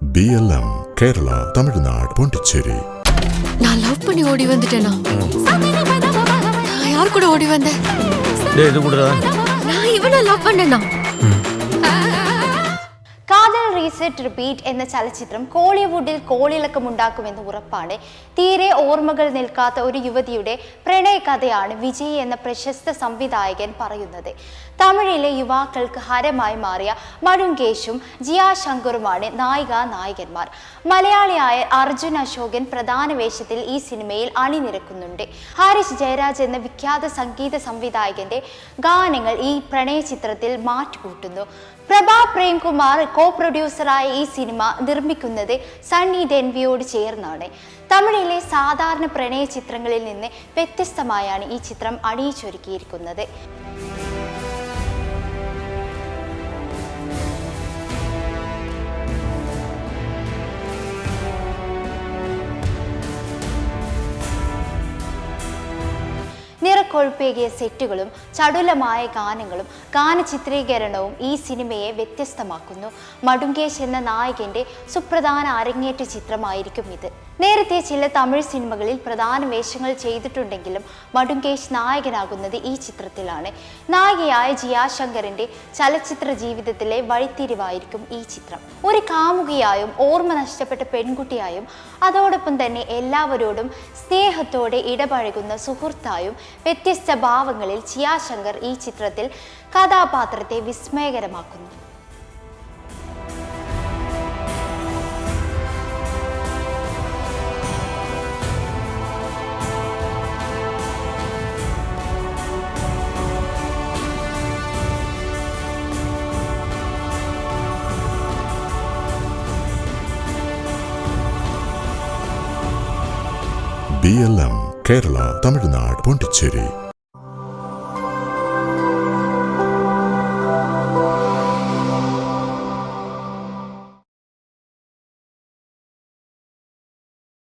BLM Kerala Tamilnadu Pondicherry. நான் love பண்ணி ஓடி வந்துட்டேனா? நான் யார் கூட ஓடி வந்தேன்? டேய் இது கூடடா. நான் இவனை லவ் பண்ணேனா? കാതൽ റീസെറ്റ് റിപ്പീറ്റ് എന്ന ചലച്ചിത്രം കോളിവുഡിൽ കോളിളക്കമുണ്ടാക്കുമെന്ന് ഉറപ്പാണ്. തീരെ ഓർമ്മകൾ നിൽക്കാത്ത ഒരു യുവതിയുടെ പ്രണയകഥയാണ് വിജയ് എന്ന പ്രശസ്ത സംവിധായകൻ പറയുന്നത്. തമിഴിലെ യുവാക്കൾക്ക് ഹരമായി മാറിയ മടുങ്കേഷും ജിയാ ശങ്കറുമാണ് നായികന്മാർ. മലയാളിയായ അർജുൻ അശോകൻ പ്രധാന വേഷത്തിൽ ഈ സിനിമയിൽ അണിനിരക്കുന്നുണ്ട്. ഹാരിസ് ജയരാജ് എന്ന വിഖ്യാത സംഗീത സംവിധായകന്റെ ഗാനങ്ങൾ ഈ പ്രണയ ചിത്രത്തിൽ മാറ്റുകൂട്ടുന്നു. പ്രഭാ പ്രേംകുമാർ കോ-പ്രൊഡ്യൂസറായ ഈ സിനിമ നിർമ്മിക്കുന്നത് സണ്ണി ഡെൻവിയോട് ചേർന്നാണ്. തമിഴിലെ സാധാരണ പ്രണയ ചിത്രങ്ങളിൽ നിന്ന് വ്യത്യസ്തമായാണ് ഈ ചിത്രം അണിയിച്ചൊരുക്കിയിരിക്കുന്നത്. നിറക്കൊഴുപ്പേകിയ സെറ്റുകളും ചടുലമായ ഗാനങ്ങളും ഗാനചിത്രീകരണവും ഈ സിനിമയെ വ്യത്യസ്തമാക്കുന്നു. മടുങ്കേഷ് എന്ന നായകന്റെ സുപ്രധാന അരങ്ങേറ്റ ചിത്രമായിരിക്കും ഇത്. നേരത്തെ ചില തമിഴ് സിനിമകളിൽ പ്രധാന വേഷങ്ങൾ ചെയ്തിട്ടുണ്ടെങ്കിലും മടുങ്കേഷ് നായകനാകുന്നത് ഈ ചിത്രത്തിലാണ്. നായികയായ ജിയാ ശങ്കറിന്റെ ചലച്ചിത്ര ജീവിതത്തിലെ വഴിത്തിരിവായിരിക്കും ഈ ചിത്രം. ഒരു കാമുകിയായും ഓർമ്മ നഷ്ടപ്പെട്ട പെൺകുട്ടിയായും അതോടൊപ്പം തന്നെ എല്ലാവരോടും സ്നേഹത്തോടെ ഇടപഴകുന്ന സുഹൃത്തായും വ്യത്യസ്ത ഭാവങ്ങളിൽ ജിയാ ശങ്കർ ഈ ചിത്രത്തിൽ കഥാപാത്രത്തെ വിസ്മയകരമാക്കുന്നു. BLM Kerala Tamilnadu Pondicherry.